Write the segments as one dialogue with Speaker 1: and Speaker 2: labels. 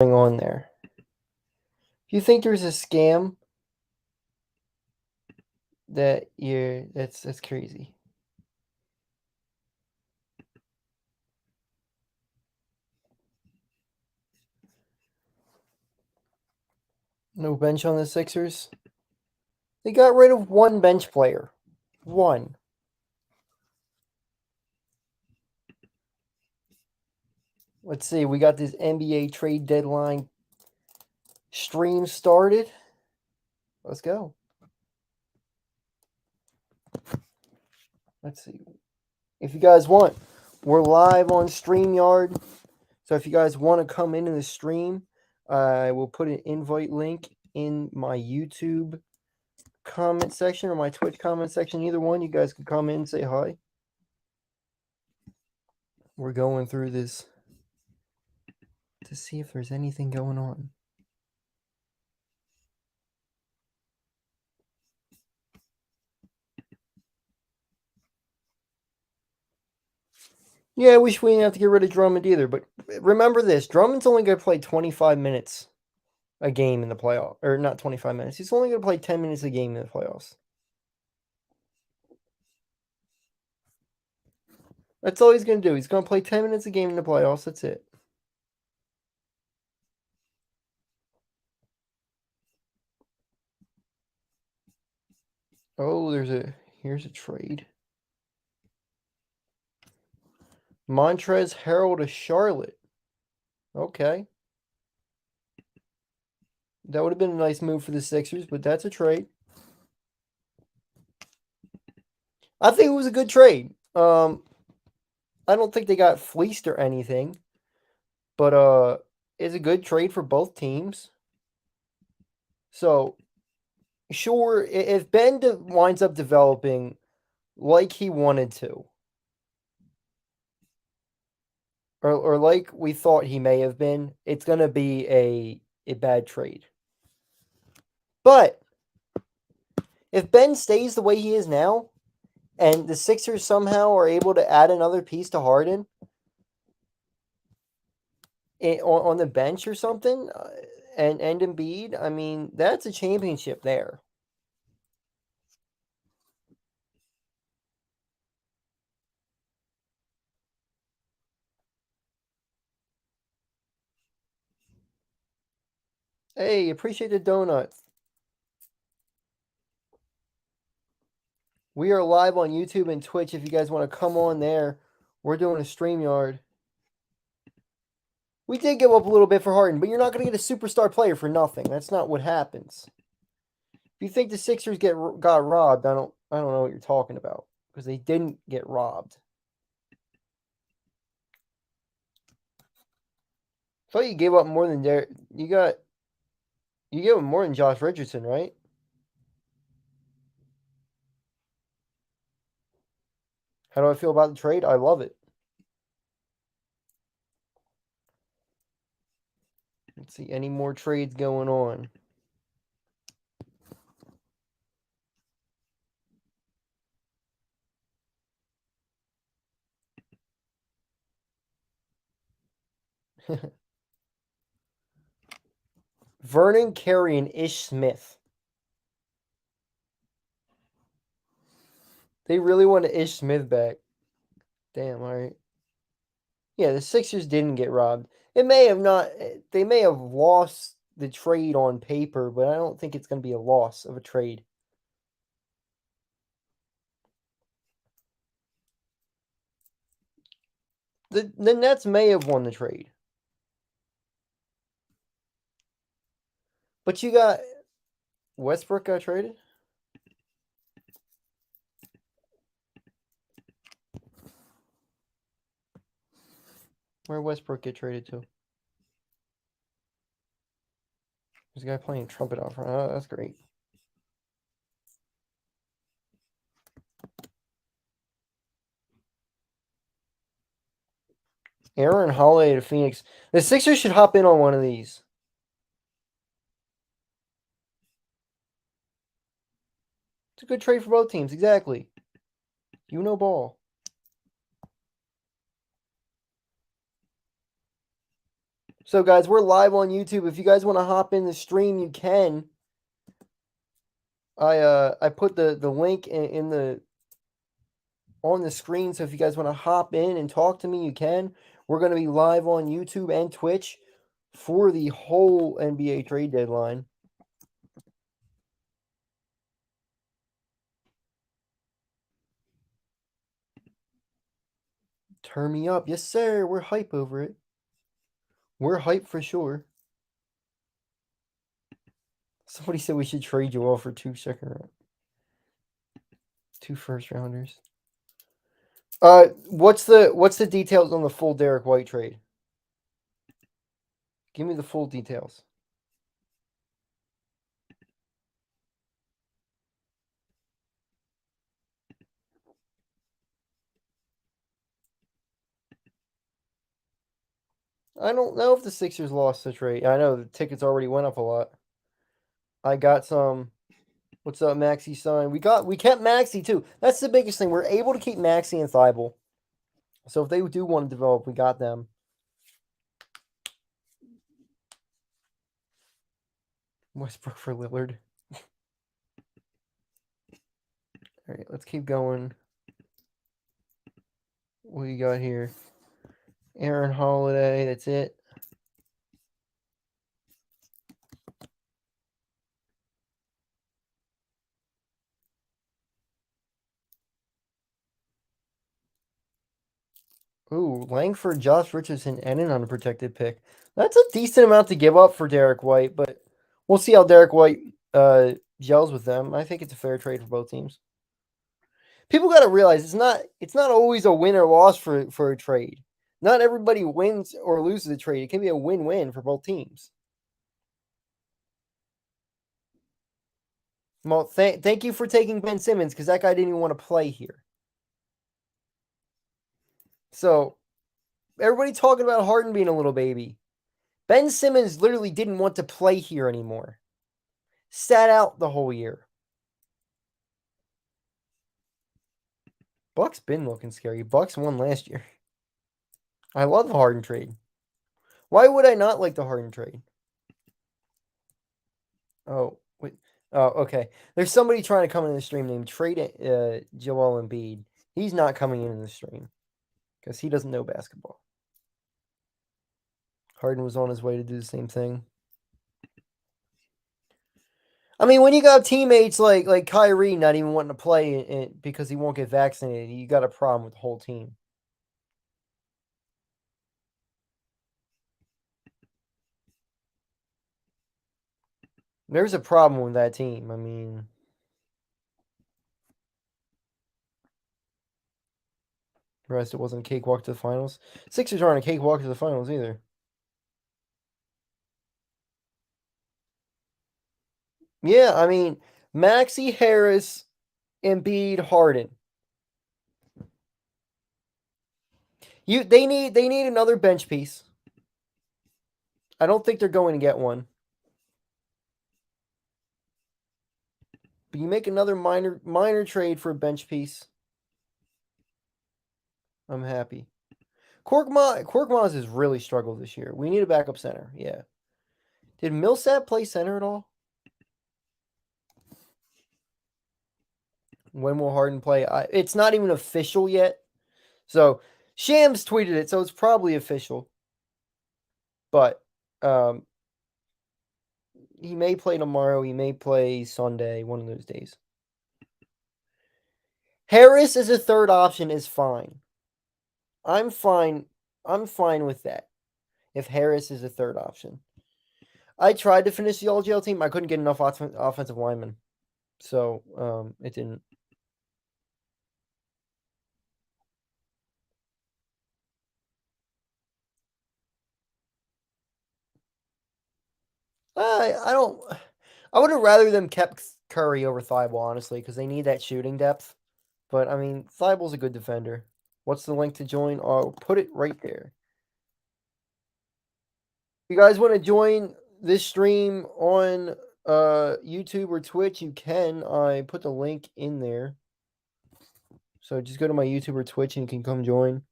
Speaker 1: going on there. If you think there's a scam, that's crazy. No bench on the Sixers. They got rid of one bench player. One. Let's see. We got this NBA trade deadline stream started. Let's go. Let's see. If you guys want, we're live on StreamYard. So if you guys want to come into the stream, I will put an invite link in my YouTube comment section or my Twitch comment section. Either one, you guys can come in and say hi. We're going through this to see if there's anything going on. Yeah, I wish we didn't have to get rid of Drummond either. But remember this: Drummond's only going to play 25 minutes a game in the playoff, or not 25 minutes. He's only going to play 10 minutes a game in the playoffs. That's all he's going to do. He's going to play 10 minutes a game in the playoffs. That's it. Oh, here's a trade. Montrezl Harrell to Charlotte. Okay. That would have been a nice move for the Sixers, but that's a trade. I think it was a good trade. I don't think they got fleeced or anything, but it's a good trade for both teams. So, sure, if Ben winds up developing like he wanted to, or like we thought he may have been, it's going to be a bad trade. But if Ben stays the way he is now, and the Sixers somehow are able to add another piece to Harden on the bench or something, and Embiid, I mean, that's a championship there. Hey, appreciate the donut. We are live on YouTube and Twitch if you guys want to come on there. We're doing a StreamYard. We did give up a little bit for Harden, but you're not going to get a superstar player for nothing. That's not what happens. If you think the Sixers got robbed, I don't know what you're talking about, because they didn't get robbed. I thought you gave up more than you gave up more than Josh Richardson, right? How do I feel about the trade? I love it. Let's see, any more trades going on? Vernon Carey and Ish Smith. They really want Ish Smith back. Damn, all right. Yeah, the Sixers didn't get robbed. It may have not. They may have lost the trade on paper, but I don't think it's going to be a loss of a trade. The Nets may have won the trade. But you got Westbrook got traded? Where Westbrook get traded to? There's a guy playing trumpet out front. Oh, that's great. Aaron Holiday to Phoenix. The Sixers should hop in on one of these. It's a good trade for both teams. Exactly. You know ball. So, guys, we're live on YouTube. If you guys want to hop in the stream, you can. I put the link in the on the screen. So if you guys want to hop in and talk to me, you can. We're going to be live on YouTube and Twitch for the whole NBA trade deadline. Turn me up. Yes, sir. We're hype over it. We're hype for sure. Somebody said we should trade you all for 2 first rounders. What's the details on the full Derek White trade? Give me the full details. I don't know if the Sixers lost the trade. I know the tickets already went up a lot. I got some. What's up, Maxi son? We kept Maxi too. That's the biggest thing. We're able to keep Maxi and Thibault. So if they do want to develop, we got them. Westbrook for Lillard. All right, let's keep going. What do you got here? Aaron Holiday. That's it. Ooh, Langford, Josh Richardson, and an unprotected pick. That's a decent amount to give up for Derek White, but we'll see how Derek White gels with them. I think it's a fair trade for both teams. People got to realize it's not always a win or loss for a trade. Not everybody wins or loses a trade. It can be a win-win for both teams. Well, thank you for taking Ben Simmons because that guy didn't even want to play here. So everybody talking about Harden being a little baby. Ben Simmons literally didn't want to play here anymore. Sat out the whole year. Bucks been looking scary. Bucks won last year. I love the Harden trade. Why would I not like the Harden trade? Oh, wait. Oh, okay. There's somebody trying to come in the stream named Trade Joel Embiid. He's not coming in the stream because he doesn't know basketball. Harden was on his way to do the same thing. I mean, when you got teammates like Kyrie not even wanting to play because he won't get vaccinated, you got a problem with the whole team. There's a problem with that team. I mean, the rest it wasn't a cakewalk to the finals. Sixers aren't a cakewalk to the finals either. Yeah, I mean, Maxey, Harris, Embiid, Harden. They need another bench piece. I don't think they're going to get one. But you make another minor trade for a bench piece. I'm happy. Korkmaz has really struggled this year. We need a backup center. Yeah. Did Millsap play center at all? When will Harden play? It's not even official yet. So Shams tweeted it, so it's probably official. But he may play tomorrow. He may play Sunday, one of those days. Harris as a third option is fine. I'm fine. I'm fine with that. If Harris is a third option, I tried to finish the all-jail team. I couldn't get enough offensive linemen, so it didn't. I don't. I would have rather them kept Curry over Thibault, honestly, because they need that shooting depth. But I mean, Thibault's a good defender. What's the link to join? I'll put it right there. If you guys want to join this stream on YouTube or Twitch, you can. I put the link in there. So just go to my YouTube or Twitch and you can come join.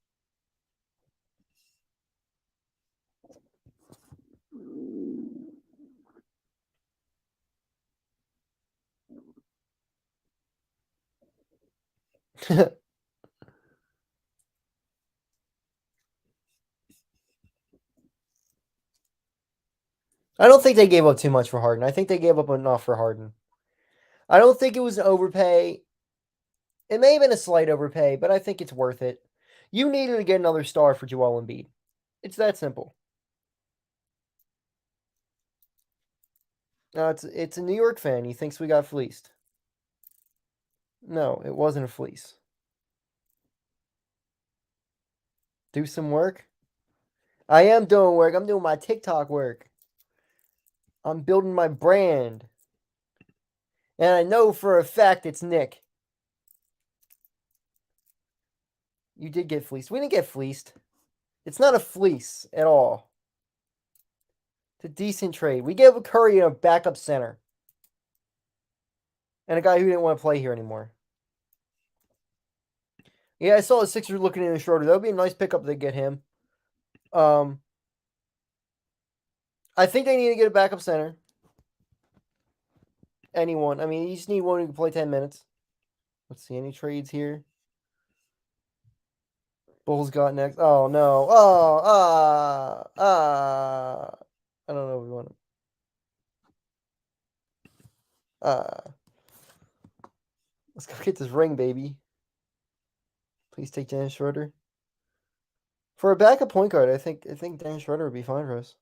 Speaker 1: I don't think they gave up too much for Harden. I think they gave up enough for Harden. I don't think it was an overpay. It may have been a slight overpay, but I think it's worth it. You needed to get another star for Joel Embiid. It's that simple. It's a New York fan. He thinks we got fleeced. No, it wasn't a fleece. Do some work. I am doing work. I'm doing my TikTok work. I'm building my brand. And I know for a fact it's Nick. You did get fleeced. We didn't get fleeced. It's not a fleece at all. It's a decent trade. We gave Curry a backup center. And a guy who didn't want to play here anymore. Yeah, I saw the Sixers looking in the Schroeder. That would be a nice pickup to get him. I think they need to get a backup center. Anyone. I mean, you just need one who can play 10 minutes. Let's see, any trades here? Bulls got next. Oh, no. I don't know if we want to. Let's go get this ring, baby. Please take Dennis Schroeder. For a backup point guard, I think Dennis Schroeder would be fine for us.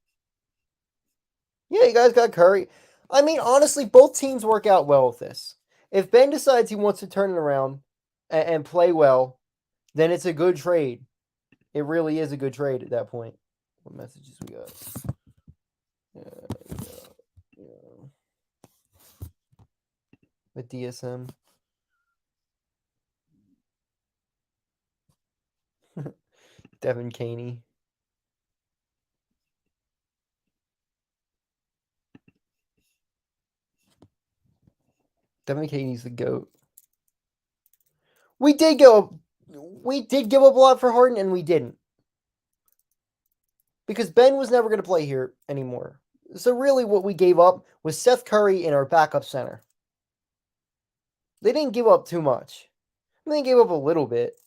Speaker 1: Yeah, you guys got Curry. I mean, honestly, both teams work out well with this. If Ben decides he wants to turn it around and play well, then it's a good trade. It really is a good trade at that point. What messages we got? Yeah. With DSM. Devin Caney. Devin Caney's the GOAT. We did give up a lot for Harden, and we didn't. Because Ben was never going to play here anymore. So really what we gave up was Seth Curry in our backup center. They didn't give up too much. They gave up a little bit.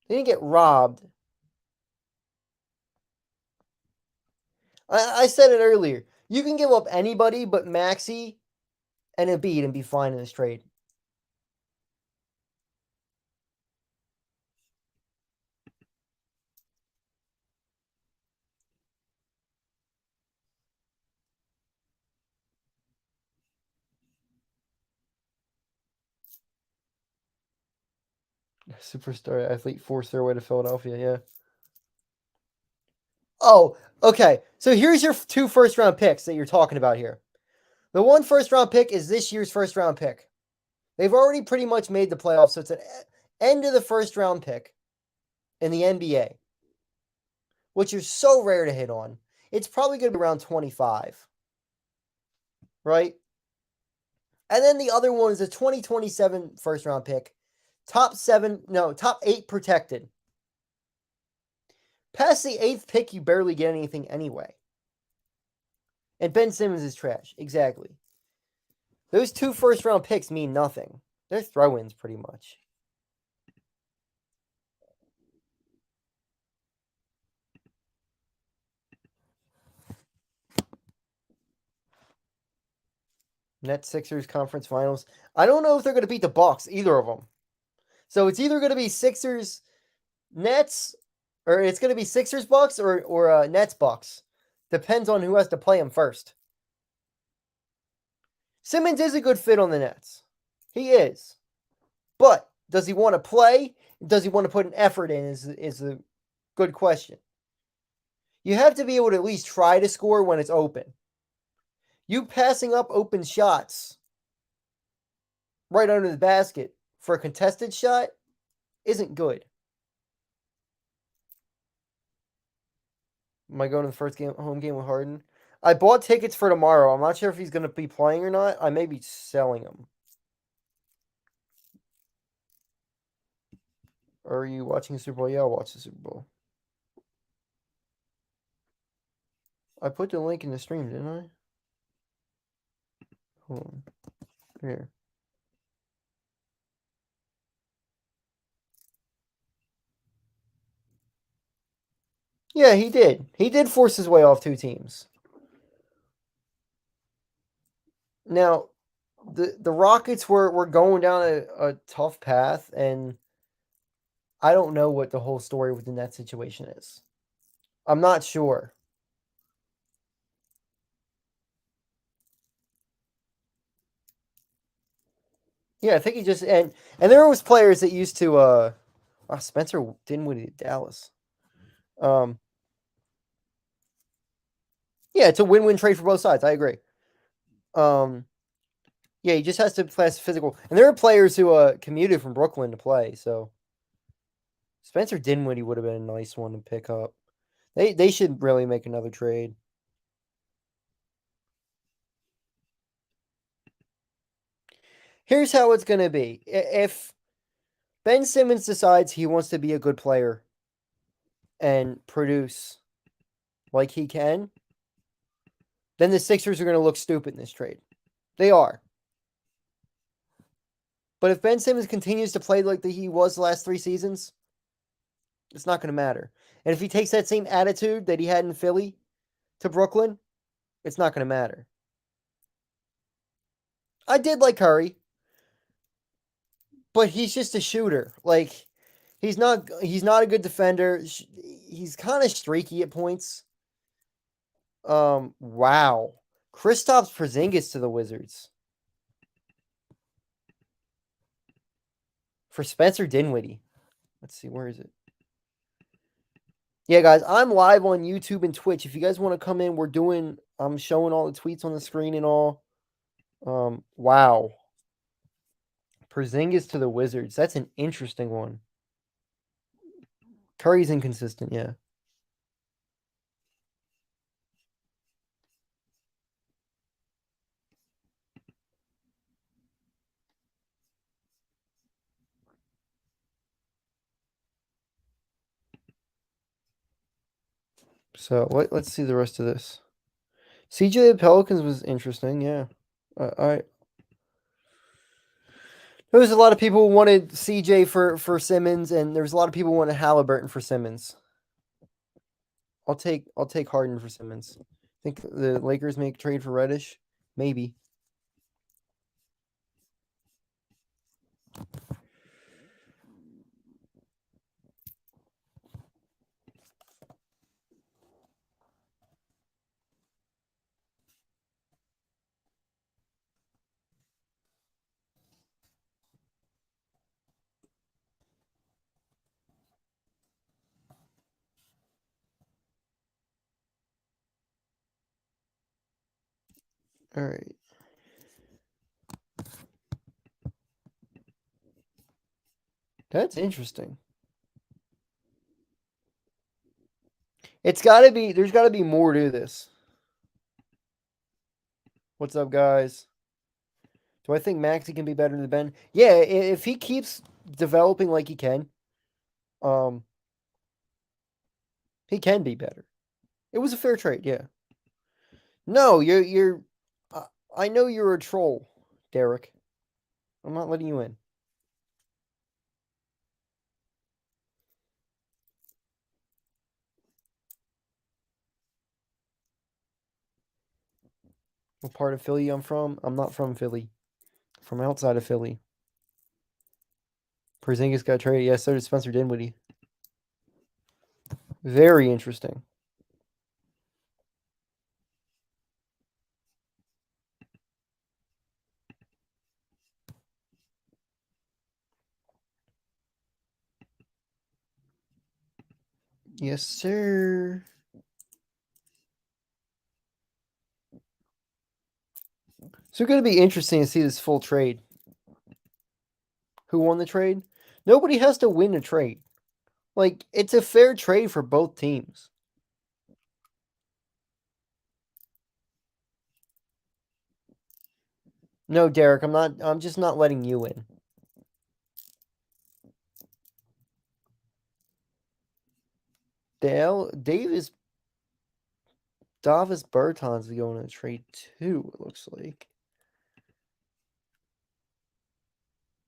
Speaker 1: They didn't get robbed. I said it earlier. You can give up anybody but Maxey and Embiid and be fine in this trade. Superstar athlete forced their way to Philadelphia, yeah. Oh, okay. So here's your 2 first-round picks that you're talking about here. The 1 first-round pick is this year's first-round pick. They've already pretty much made the playoffs, so it's an end of the first-round pick in the NBA, which is so rare to hit on. It's probably going to be around 25, right? And then the other one is a 2027 first-round pick, top 8 protected. Past the 8th pick, you barely get anything anyway. And Ben Simmons is trash. Exactly. Those 2 first-round picks mean nothing. They're throw-ins pretty much. Nets Sixers conference finals. I don't know if they're going to beat the Bucks, either of them. So it's either going to be Sixers Nets, or it's going to be Sixers Bucks or Nets Bucks. Depends on who has to play them first. Simmons is a good fit on the Nets. He is. But does he want to play? Does he want to put an effort in is a good question. You have to be able to at least try to score when it's open. You passing up open shots right under the basket for a contested shot isn't good. Am I going to the first home game with Harden? I bought tickets for tomorrow. I'm not sure if he's going to be playing or not. I may be selling them. Are you watching the Super Bowl? Yeah, I'll watch the Super Bowl. I put the link in the stream, didn't I? Hold on. Here. Yeah, he did. He did force his way off two teams. Now, the Rockets were going down a tough path, and I don't know what the whole story within that situation is. I'm not sure. Yeah, I think he just and there was players that used to Spencer Dinwiddie at Dallas. Um yeah, it's a win-win trade for both sides. I agree. Um yeah, he just has to play physical. And there are players who commuted from Brooklyn to play, so Spencer Dinwiddie would have been a nice one to pick up. They should really make another trade. Here's how it's going to be. If Ben Simmons decides he wants to be a good player and produce like he can, then the Sixers are going to look stupid in this trade. They are. But if Ben Simmons continues to play like he was the last 3 seasons, it's not going to matter. And if he takes that same attitude that he had in Philly to Brooklyn, it's not going to matter. I did like Curry, but he's just a shooter. Like he's not a good defender. He's kind of streaky at points. Wow. Kristaps Porzingis to the Wizards for Spencer Dinwiddie. Let's see, where is it? Yeah, guys, I'm live on YouTube and Twitch. If you guys want to come in, I'm showing all the tweets on the screen and all. Wow. Porzingis to the Wizards. That's an interesting one. Curry's inconsistent, yeah. So let's see the rest of this. CJ the Pelicans was interesting, yeah. I there was a lot of people who wanted CJ for Simmons, and there was a lot of people who wanted Halliburton for Simmons. I'll take Harden for Simmons. Think the Lakers make trade for Reddish? Maybe. All right. That's interesting. There's got to be more to this. What's up, guys? Do I think Maxi can be better than Ben? Yeah, if he keeps developing like he can, um, he can be better. It was a fair trade, yeah. No, you're. Uh, I know you're a troll, Derek. I'm not letting you in. What part of Philly I'm from? I'm not from Philly. From outside of Philly. Porzingis got traded. Yeah, so did Spencer Dinwiddie. Very interesting. Yes, sir. So it's going to be interesting to see this full trade. Who won the trade? Nobody has to win a trade. Like, it's a fair trade for both teams. No, Derek, I'm just not letting you in. Davis Davis Bertans is going to trade too, it looks like.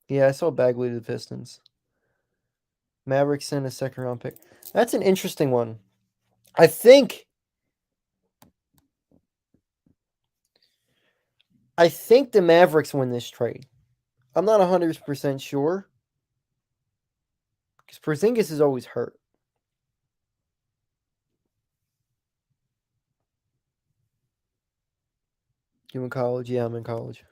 Speaker 1: Yeah, I saw Bagley to the Pistons. Mavericks sent a second round pick. That's an interesting one. I think the Mavericks win this trade. I'm not 100% sure because Porzingis is always hurt. You in college? Yeah, I'm in college.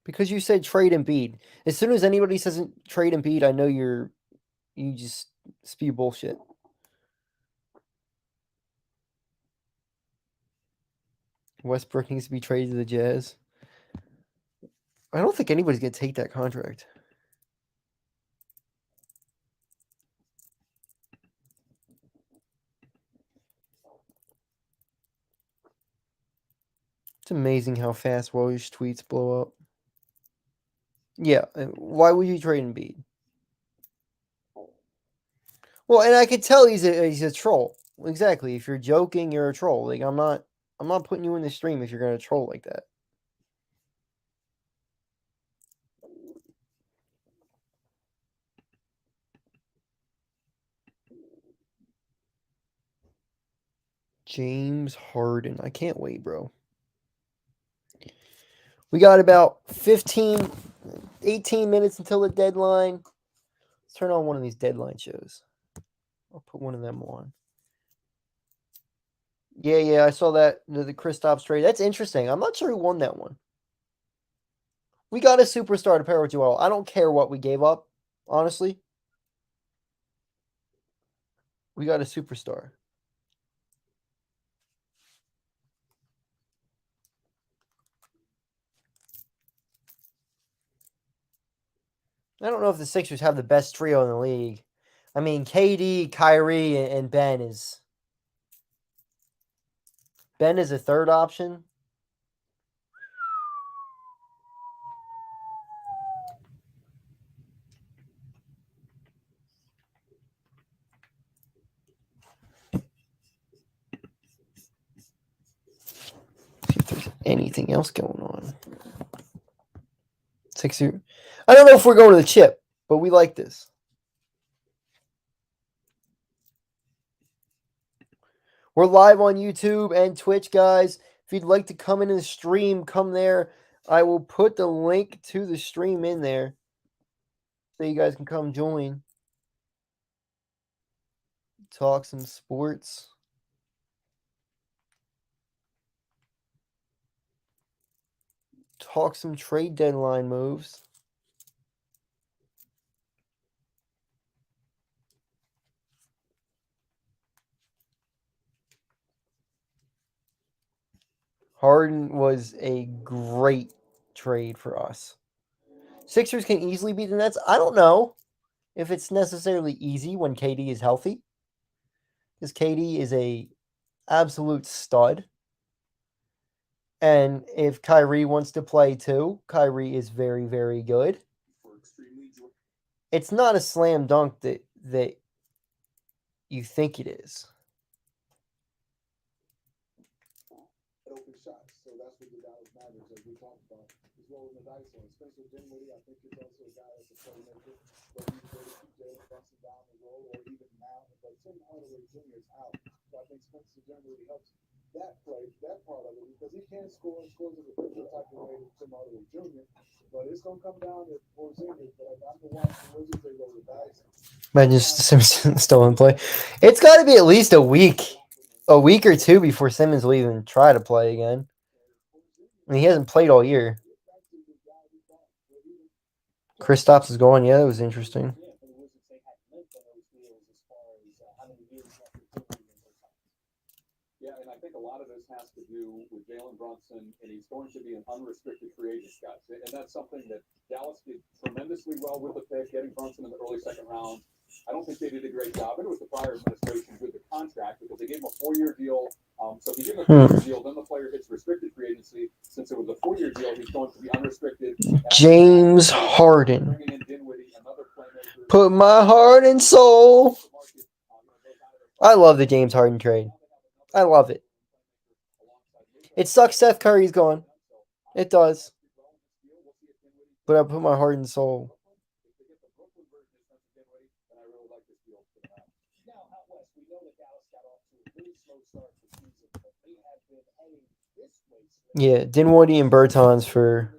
Speaker 1: Because you said trade Embiid. As soon as anybody says trade Embiid, I know you just spew bullshit. Westbrook needs to be traded to the Jazz. I don't think anybody's gonna take that contract. It's amazing how fast Woj tweets blow up. Yeah, why would you trade Embiid? Well, and I could tell he's a troll. Exactly. If you're joking, you're a troll. Like I'm not putting you in the stream if you're gonna troll like that. James Harden. I can't wait, bro. We got about 15, 18 minutes until the deadline. Let's turn on one of these deadline shows. I'll put one of them on. Yeah, I saw that the Kristaps trade. That's interesting. I'm not sure who won that one. We got a superstar to pair with Joel. I don't care what we gave up, honestly. We got a superstar. I don't know if the Sixers have the best trio in the league. I mean, KD, Kyrie, and Ben is a third option. See if there's anything else going on. Sixer. I don't know if we're going to the chip, but we like this. We're live on YouTube and Twitch, guys. If you'd like to come in and stream, come there. I will put the link to the stream in there so you guys can come join. Talk some sports. Talk some trade deadline moves. Harden was a great trade for us. Sixers can easily beat the Nets. I don't know if it's necessarily easy when KD is healthy, because KD is a absolute stud. And if Kyrie wants to play too, Kyrie is very, very good. It's not a slam dunk that you think it is. Open shots, so that's what the Dallas Mavericks, as we talked about, is rolling the dice on. Spencer Dinwiddie, I think, is also a guy that's a playmaker, but he's going to keep Jalen Brunson down the road, or even now. But Tim Hardaway Jr. is out, so I think Spencer Dinwiddie helps that play, that part of it, because he can score and scores at a different type of way than Tim Hardaway Jr. But it's going to come down to Porzingis. But I'm the one who Wizards, they roll the dice. Imagine Simmons still in play. It's got to be at least a week or two before Simmons will even try to play again. I mean, he hasn't played all year. Kristaps is going. Yeah, that was interesting.
Speaker 2: Yeah, and I think a lot of this has to do with Jalen Brunson, and he's going to be an unrestricted free agent, guys. And that's something that Dallas did tremendously well with the pick, getting Brunson in the early second round. I don't think they did a great job. It was the prior administration with the contract because they gave him a 4-year deal. So if you give him a 4-year deal, then the player hits restricted free agency. Since it was a 4-year deal, he's going to be unrestricted.
Speaker 1: James Harden. Put my heart and soul. I love the James Harden trade. I love it. It sucks Seth Curry's gone. It does. but I put my heart and soul.
Speaker 2: If they get the Brooklyn version of Spencer Dinwiddie, then I really like this deal for the Mavs.
Speaker 3: Now, out west, we know that Dallas got off to a really slow start this season, but they have been heading this way.
Speaker 1: Yeah, Dinwiddie and Bertans for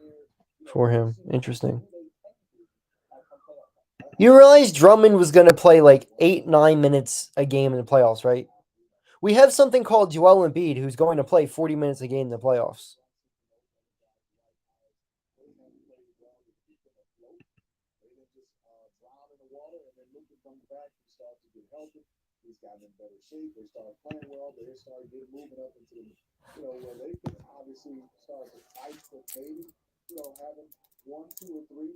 Speaker 1: him. Interesting. You realize Drummond was going to play like 8-9 minutes a game in the playoffs, right? We have something called Joel Embiid who's going to play 40 minutes a game in the playoffs.
Speaker 3: He's gotten in better shape. They started playing well. They started getting moving up into where they can obviously start to fight for maybe having 1, 2, or 3.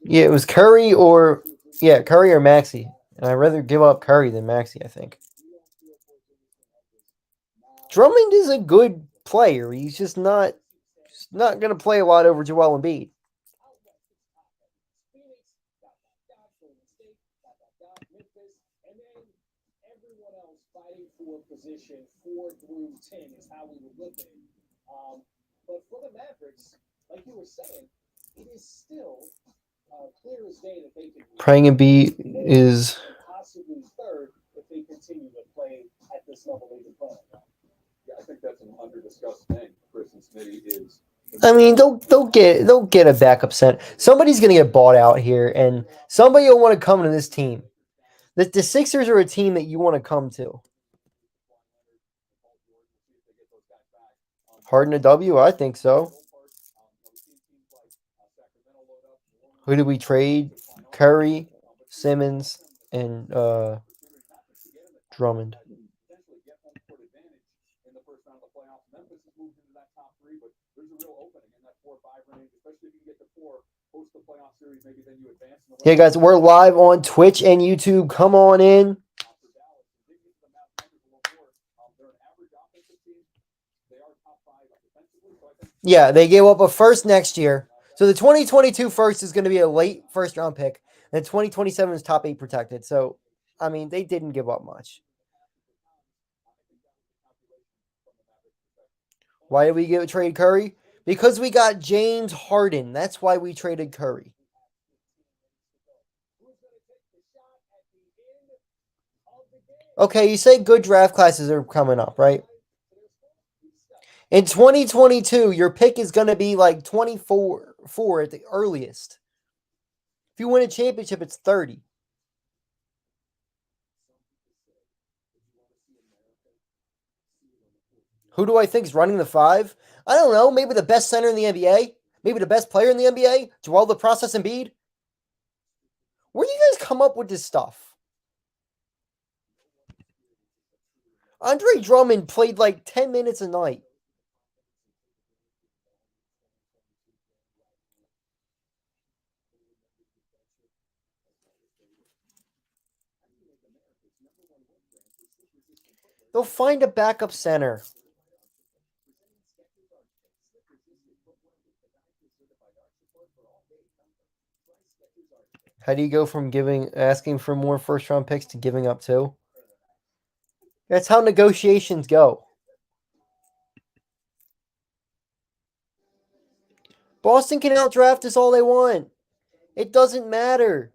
Speaker 1: Yeah, it was Curry or Maxey, and I'd rather give up Curry than Maxey. I think Drummond is a good player. He's just not going to play a lot over Joel Embiid.
Speaker 3: For position 4 through 10 is how we would look at it. But for the Mavericks, like you were saying, it is still clear as day that they can
Speaker 1: praying Embiid is
Speaker 3: possibly third if they continue to play at this level they've been playing.
Speaker 2: Yeah, I think that's an under-discussed thing. Chris and Smitty is.
Speaker 1: I mean, they'll get a backup center. Somebody's gonna get bought out here, and somebody will want to come to this team. The Sixers are a team that you want to come to. Harden a W? I think so. Who did we trade? Curry, Simmons, and Drummond. Yeah, guys, we're live on Twitch and YouTube. Come on in. Yeah, they gave up a first next year. So the 2022 first is going to be a late first round pick. And 2027 is top 8 protected. So, I mean, they didn't give up much. Why did we trade Curry? Because we got James Harden. That's why we traded Curry. Okay, you say good draft classes are coming up, right? In 2022, your pick is going to be like 24 at the earliest. If you win a championship, it's 30. Who do I think is running the 5? I don't know. Maybe the best center in the NBA. Maybe the best player in the NBA. Joel the Process Embiid. Where do you guys come up with this stuff? Andre Drummond played like 10 minutes a night. They'll find a backup center. How do you go from asking for more first round picks to giving up 2? That's how negotiations go. Boston can outdraft us all they want. It doesn't matter.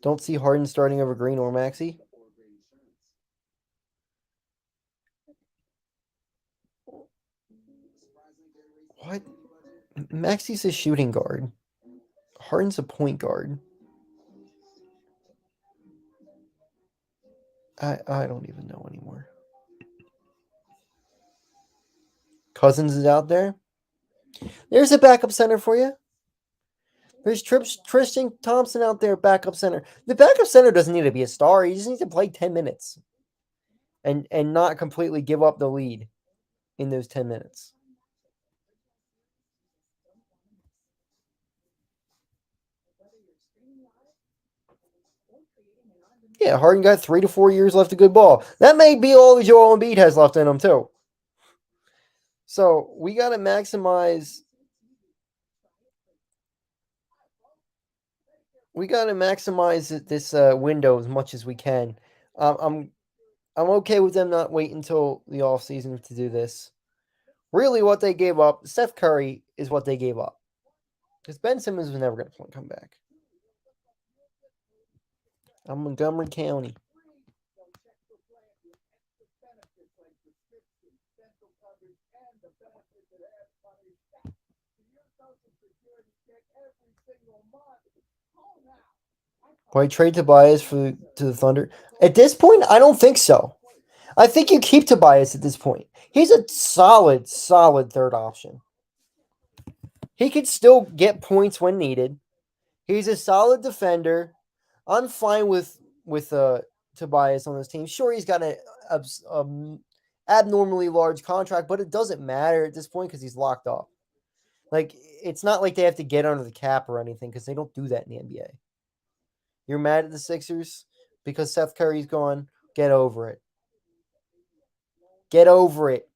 Speaker 1: Don't see Harden starting over Green or Maxey. What? Maxey's a shooting guard. Harden's a point guard. I don't even know anymore. Cousins is out there. There's a backup center for you. There's Tristan Thompson out there, backup center. The backup center doesn't need to be a star. He just needs to play 10 minutes and not completely give up the lead in those 10 minutes. Yeah, Harden got 3 to 4 years left of good ball. That may be all Joel Embiid has left in him, too. So we got to maximize. We got to maximize this window as much as we can. I'm okay with them not waiting until the off season to do this. Really, what they gave up, Steph Curry is what they gave up. Because Ben Simmons was never going to come back. I'm Montgomery County. Why trade Tobias to the Thunder? At this point, I don't think so. I think you keep Tobias at this point. He's a solid third option. He could still get points when needed. He's a solid defender. I'm fine with Tobias on this team. Sure, he's got an abnormally large contract, but it doesn't matter at this point because he's locked up. Like, it's not like they have to get under the cap or anything because they don't do that in the NBA. You're mad at the Sixers because Seth Curry's gone? Get over it. Get over it.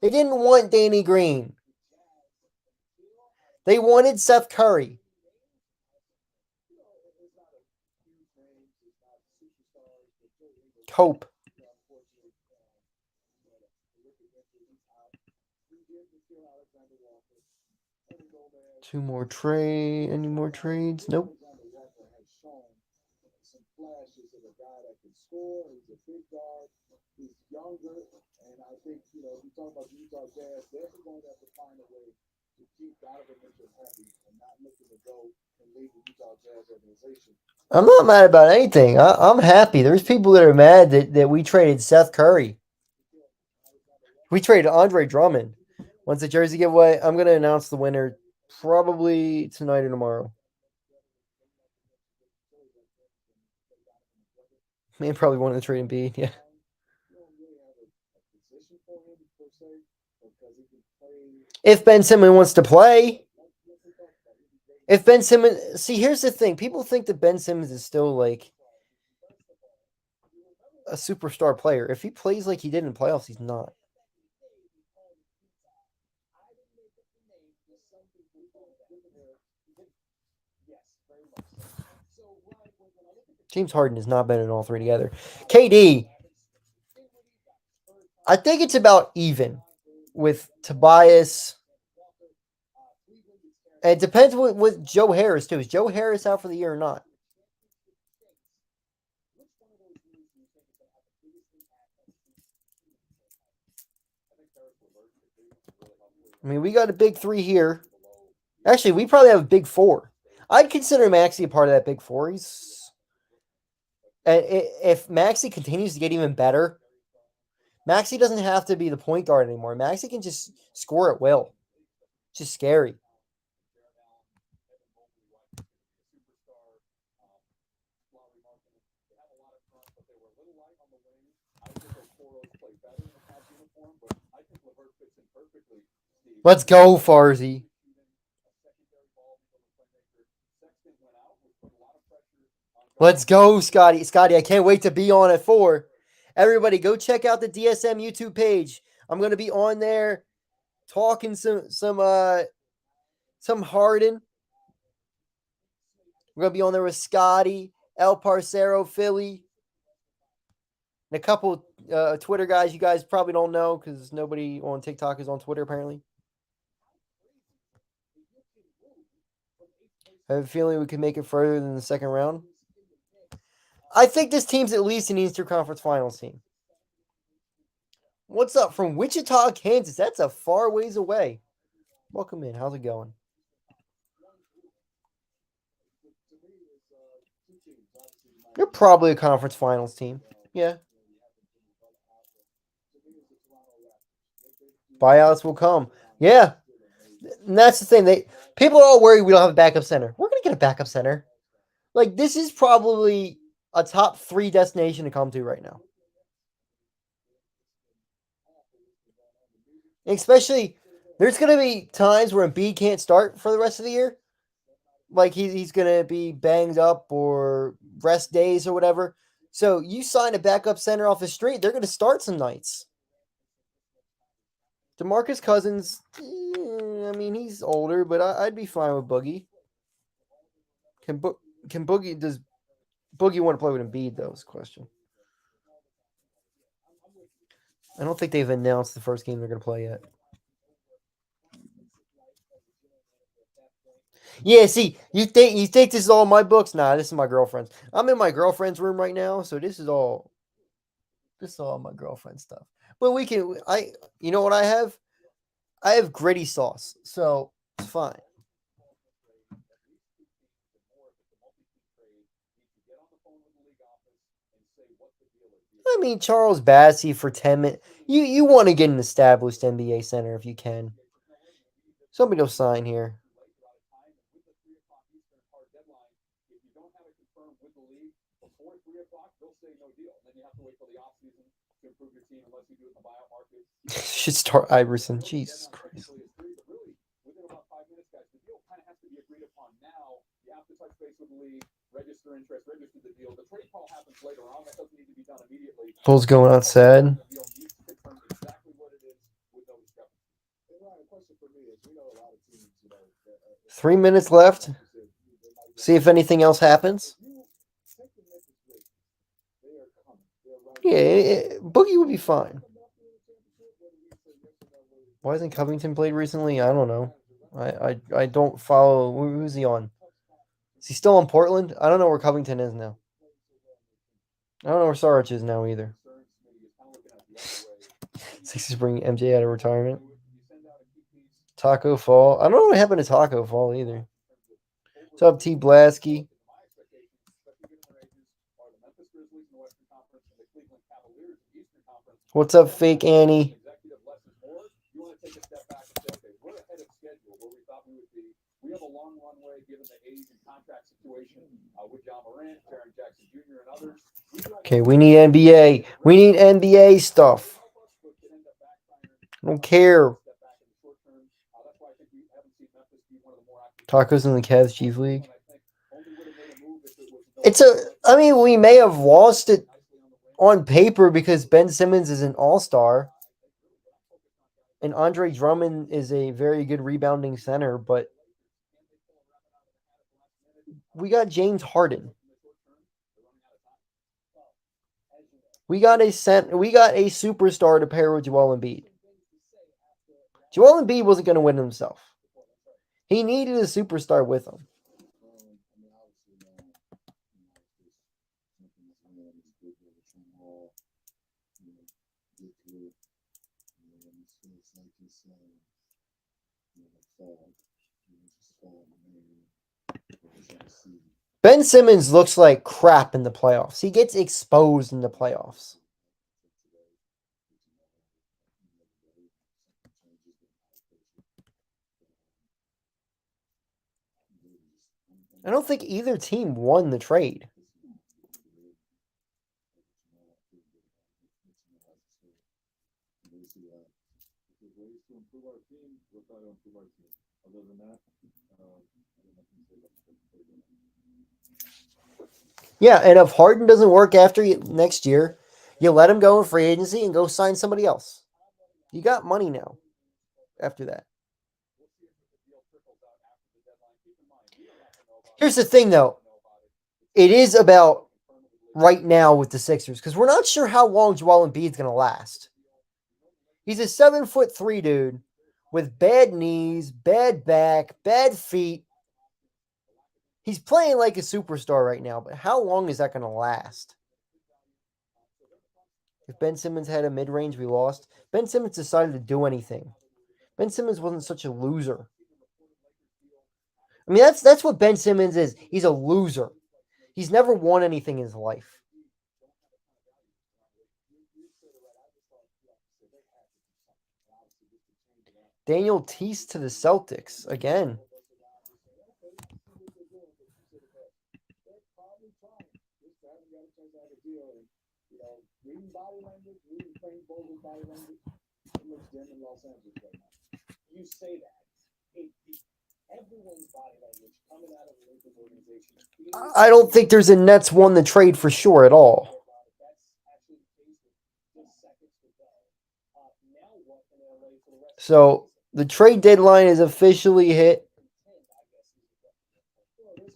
Speaker 1: They didn't want Danny Green. They wanted Seth Curry. Hope. Two more trade. Any more trades? Nope.
Speaker 3: Some flashes of a guy that can score. He's a big guard. He's younger, and I think if you talk about the Utah Jazz, they're going to have to find a way to keep Donovan Mitchell happy and not looking to go and leave the Utah Jazz organization.
Speaker 1: I'm not mad about anything. I'm happy. There's people that are mad that we traded Seth Curry. We traded Andre Drummond. Once the jersey giveaway, I'm going to announce the winner probably tonight or tomorrow. Man probably wanted to trade Embiid, yeah. If Ben Simmons wants to play. If Ben Simmons... See, here's the thing. People think that Ben Simmons is still, like, a superstar player. If he plays like he did in playoffs, he's not. James Harden has not been in all three together. KD, I think it's about even with Tobias. And it depends with Joe Harris, too. Is Joe Harris out for the year or not? I mean, we got a big three here. Actually, we probably have a big four. I'd consider Maxey a part of that big four. If Maxey continues to get even better, Maxey doesn't have to be the point guard anymore. Maxey can just score at will. It's just scary. Let's go, Farzy. Let's go, Scotty. Scotty, I can't wait to be on at 4. Everybody, go check out the DSM YouTube page. I'm going to be on there talking some Harden. We're going to be on there with Scotty, El Parcero, Philly, and a couple Twitter guys you guys probably don't know because nobody on TikTok is on Twitter, apparently. I have a feeling we can make it further than the second round. I think this team's at least an Eastern Conference Finals team. What's up from Wichita, Kansas? That's a far ways away. Welcome in. How's it going? You're probably a conference finals team. Yeah. Buyouts will come. Yeah. And that's the thing. People are all worried we don't have a backup center. We're going to get a backup center. Like, this is probably a top 3 destination to come to right now. Especially, there's going to be times where Embiid can't start for the rest of the year. Like, he's going to be banged up or rest days or whatever. So, you sign a backup center off the street, they're going to start some nights. DeMarcus Cousins, I mean, he's older, but I'd be fine with Boogie. Does Boogie want to play with Embiid, though, is the question. I don't think they've announced the first game they're going to play yet. Yeah, see, you think this is all my books? Nah, this is my girlfriend's. I'm in my girlfriend's room right now, so this is all my girlfriend stuff. But you know what I have? I have gritty sauce, so it's fine. I mean, Charles Bassey for 10 minutes. You want to get an established NBA center if you can. Somebody will sign here. Should start Iverson. Jesus Christ. Bulls going outside.
Speaker 3: Ryan, question for me is, we know a lot of teams,
Speaker 1: 3 minutes left. See if anything else happens.
Speaker 3: you take the Memphis Grizzlies. They are coming. They're right.
Speaker 1: Yeah, Boogie would be fine. Why hasn't Covington played recently? I don't know. I don't follow. Who's he on? Is he still in Portland? I don't know where Covington is now. I don't know where Sarich is now either. Sixers bring MJ out of retirement. Taco Fall. I don't know what happened to Taco Fall either. What's up, T. Blasky? What's up, Fake Annie?
Speaker 2: We have a long runway given the age and contract situation with John Morant, Jaren Jackson Jr., and others.
Speaker 1: Okay, we need NBA. We need NBA stuff. I don't care. Tacos in the Cavs Chief League. I mean, we may have lost it on paper because Ben Simmons is an all-star. And Andre Drummond is a very good rebounding center, but we got James Harden. We got a superstar to pair with Joel Embiid. Joel Embiid wasn't going to win himself. He needed a superstar with him. Ben Simmons looks like crap in the playoffs. He gets exposed in the playoffs. I don't think either team won the trade. Yeah, and if Harden doesn't work after next year, you let him go in free agency and go sign somebody else. You got money now after that. Here's the thing, though. It is about right now with the Sixers because we're not sure how long Joel Embiid's going to last. He's a 7'3" dude with bad knees, bad back, bad feet. He's playing like a superstar right now, but how long is that going to last? If Ben Simmons had a mid-range, we lost. Ben Simmons decided to do anything. Ben Simmons wasn't such a loser. I mean, that's what Ben Simmons is. He's a loser. He's never won anything in his life. Daniel Tice to the Celtics again.
Speaker 3: You say that. Everyone's body language coming out of the Lakers organization.
Speaker 1: I don't think there's a Nets won the trade for sure at all. So the trade deadline is officially hit.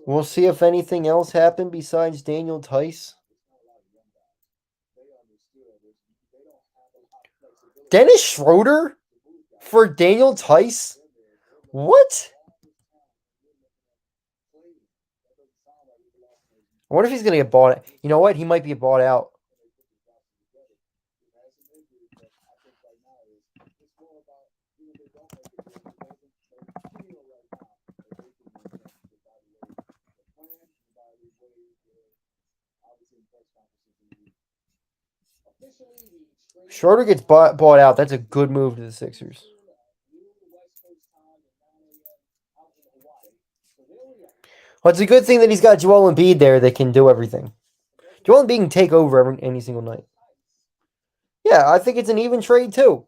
Speaker 1: We'll see if anything else happened besides Daniel Tice. Dennis Schroeder for Daniel Tice? What? I wonder if he's going to get bought. You know what? He might be bought out. Schroeder gets bought out. That's a good move to the Sixers. Well, it's a good thing that he's got Joel Embiid there that can do everything. Joel Embiid can take over any single night. Yeah, I think it's an even trade too.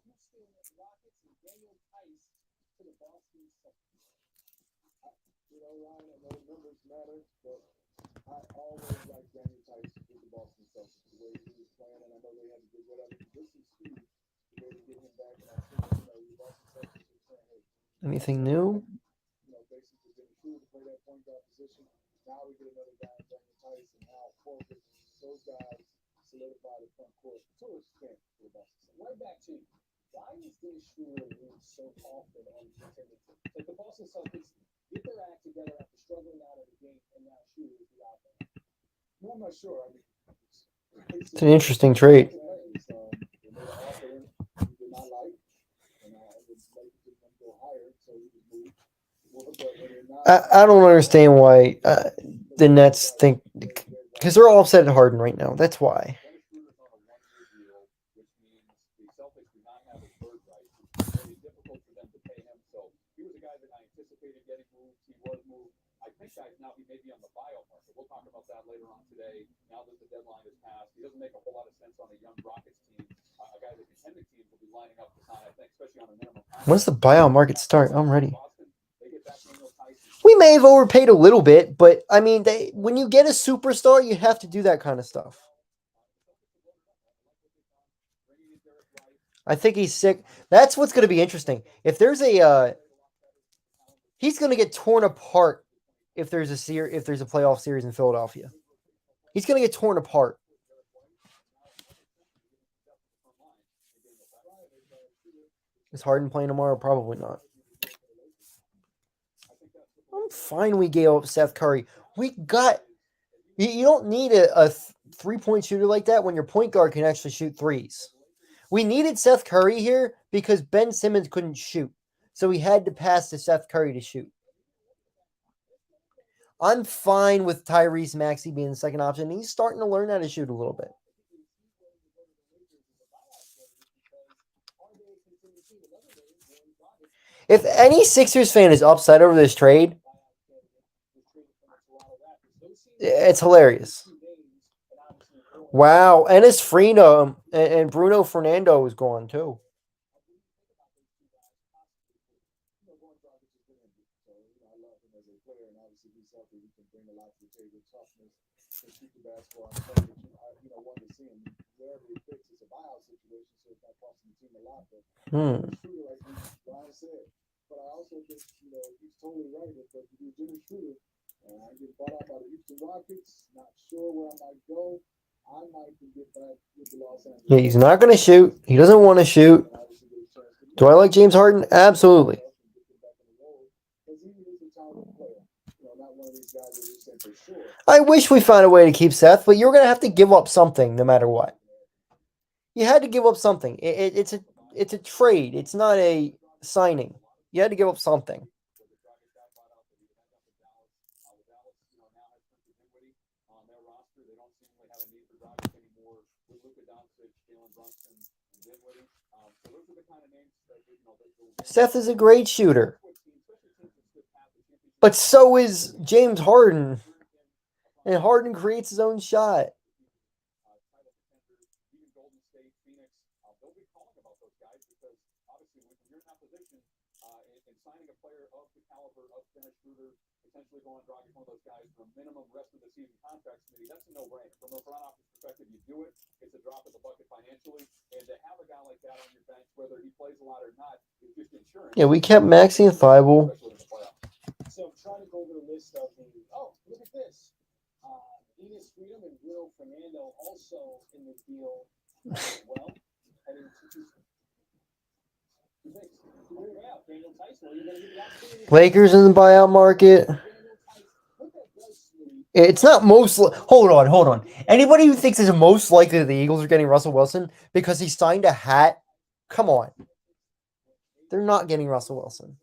Speaker 1: Anything new?
Speaker 3: Now we get another guy, Daniel Tice, and now Fulton. Those guys solidify the front court to an extent for the Boston. Right back to you. Why is Dennis Schroeder lose so often on contender teams? Like the Boston Celtics get their act together after struggling out of the game, and now Schroeder is the outcome. No, I'm not sure. I mean,
Speaker 1: it's an interesting trade. I don't understand why the Nets think, because they're all upset at Harden right now. That's why.
Speaker 2: I think now he may be on the buyout market. We'll talk about that later on today. Now that the deadline has passed, he doesn't make a whole lot of sense on a young Rockets team. A guy that contending teams will be lining up to sign, I think, especially on a minimum.
Speaker 1: When's the buyout market start? I'm ready. We may have overpaid a little bit, but I mean, when you get a superstar, you have to do that kind of stuff. I think he's sick. That's what's going to be interesting. If there's he's going to get torn apart if there's a playoff series in Philadelphia. He's going to get torn apart. Is Harden playing tomorrow? Probably not. I'm fine we gave up Seth Curry. You don't need a three-point shooter like that when your point guard can actually shoot threes. We needed Seth Curry here because Ben Simmons couldn't shoot. So we had to pass to Seth Curry to shoot. I'm fine with Tyrese Maxey being the second option. He's starting to learn how to shoot a little bit. If any Sixers fan is upset over this trade, it's hilarious. Wow. Enes Freedom and Bruno Fernando is gone too.
Speaker 3: But I also think, he's totally right. If you do Dennis Schroeder, and I get bought out by the Houston Rockets, not sure where I might go. I might get back with the Los Angeles.
Speaker 1: Yeah, he's not going to shoot. He doesn't want to shoot. Do I like James Harden? Absolutely. I wish we found a way to keep Seth, but you're going to have to give up something no matter what. You had to give up something. It's a trade. It's not a signing. You had to give up something. Seth is a great shooter. But so is James Harden. And Harden creates his own shot. Potentially going to draw one of those guys for a minimum rest of the season contract committee, that's a no-brainer. From a front office perspective, you do it. It's a drop in the bucket financially. And to have a guy like that on your bench, whether he plays a lot or not, is just insurance. Yeah, we kept Maxey and Thibault.
Speaker 3: So I'm trying to go over the list of look at this. Enes Freedom and Bruno Fernando also in the deal well. Heading to
Speaker 1: Lakers in the buyout market. It's not most. Hold on. Anybody who thinks it's most likely that the Eagles are getting Russell Wilson because he signed a hat, come on. They're not getting Russell Wilson.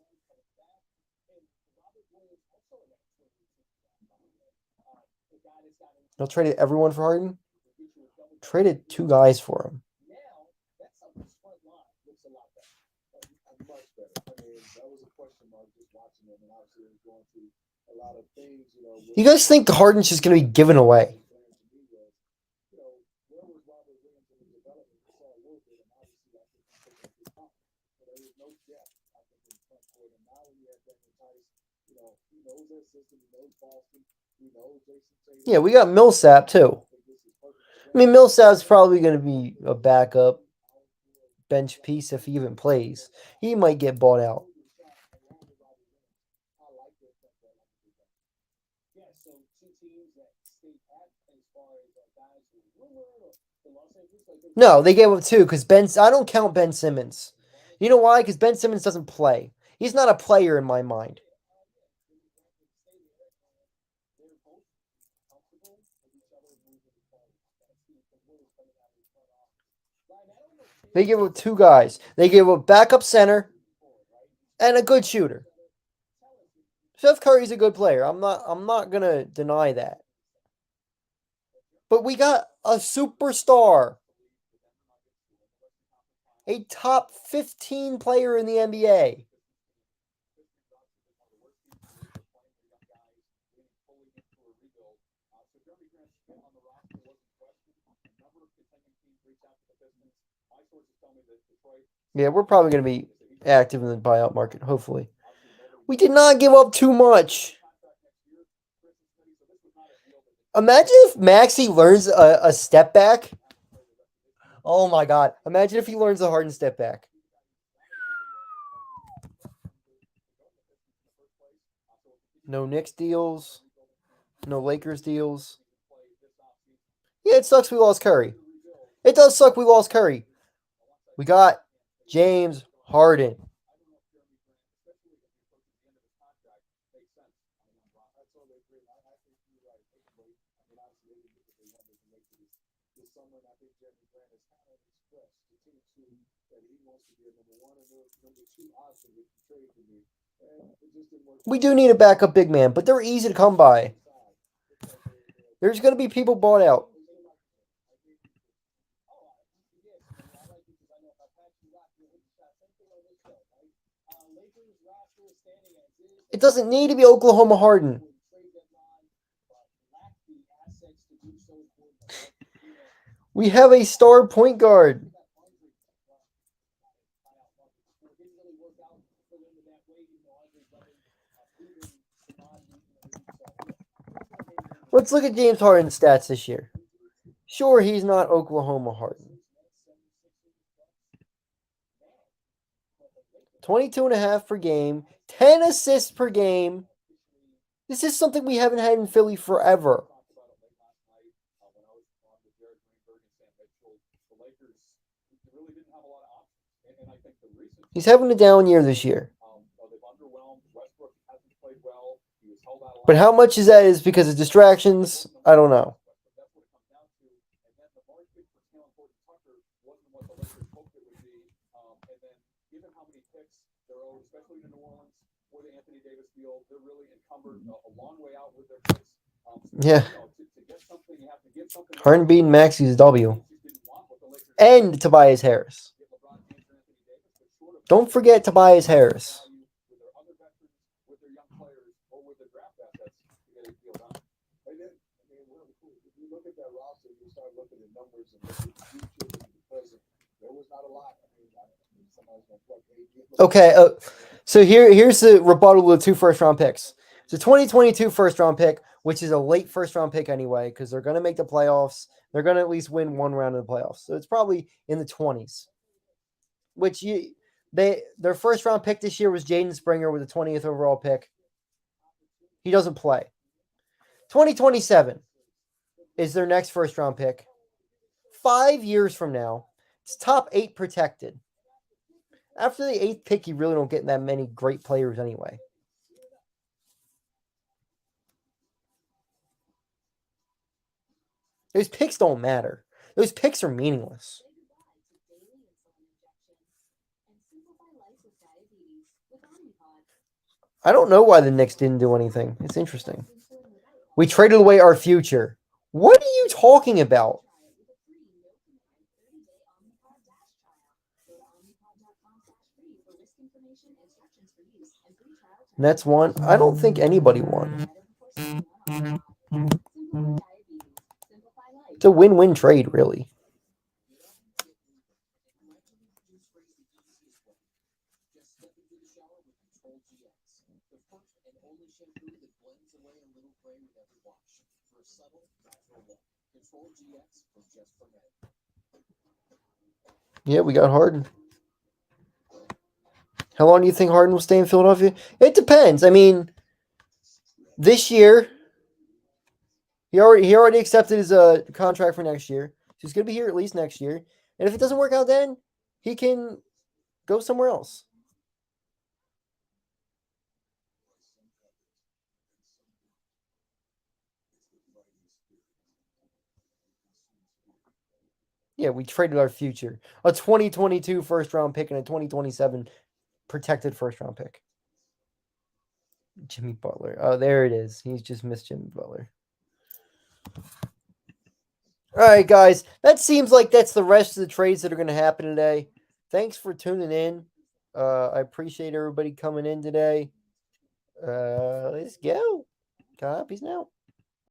Speaker 1: They'll trade everyone for Harden. Traded 2 guys for him.
Speaker 3: Much better. I mean, that was a question mark just watching them, and obviously it was going through a lot of things, you know.
Speaker 1: You guys think Harden's just going to be given away?
Speaker 3: You know, where was Robert Williams in the development? We saw a little bit, and obviously I think he took up his time. But there was no depth, I think, in the front court. And now when you have Daniel Tice, you know, he knows their system, he knows Boston, he knows Jason Tatum.
Speaker 1: Yeah, we got Millsap too. I mean, Millsap's probably going to be a backup bench piece if he even plays. He might get bought out. No, they gave up 2 because I don't count Ben Simmons. You know why? Because Ben Simmons doesn't play. He's not a player in my mind. They gave up 2 guys. They gave up backup center and a good shooter. Steph Curry's a good player. I'm not gonna deny that. But we got a superstar. A top 15 player in the NBA. Yeah, we're probably going to be active in the buyout market, hopefully. We did not give up too much. Imagine if Maxey learns a step back. Oh my God. Imagine if he learns a Harden step back. No Knicks deals. No Lakers deals. Yeah, it sucks we lost Curry. It does suck we lost Curry. We got James Harden. We do need a backup big man, but they're easy to come by. There's going to be people bought out. It doesn't need to be Oklahoma Harden. We have a star point guard. Let's look at James Harden's stats this year. Sure, he's not Oklahoma Harden. 22.5 per game, 10 assists per game. This is something we haven't had in Philly forever. He's having a down year this year. But how much is that is because of distractions? I don't know. Yeah. Harden beating Maxey's W. And Tobias Harris. Don't forget Tobias Harris. Okay, so here's the rebuttal of the 2 first-round picks. It's a 2022 first-round pick, which is a late first-round pick anyway, because they're going to make the playoffs. They're going to at least win one round of the playoffs. So it's probably in the 20s. Their first-round pick this year was Jaden Springer with the 20th overall pick. He doesn't play. 2027 is their next first-round pick. 5 years from now, it's top 8 protected. After the 8th pick, you really don't get that many great players anyway. Those picks don't matter. Those picks are meaningless. I don't know why the Knicks didn't do anything. It's interesting. We traded away our future. What are you talking about? Nets won. I don't think anybody won. It's a win-win trade, really. Yeah, we got Harden. How long do you think Harden will stay in Philadelphia? It depends. I mean, this year, he already accepted his contract for next year. So he's going to be here at least next year. And if it doesn't work out then, he can go somewhere else. Yeah, we traded our future. A 2022 first round pick and a 2027 protected first round pick. Jimmy Butler. Oh, there it is. He's just missed Jimmy Butler. All right, guys. That seems like that's the rest of the trades that are going to happen today. Thanks for tuning in. I appreciate everybody coming in today. Let's go. Peace out.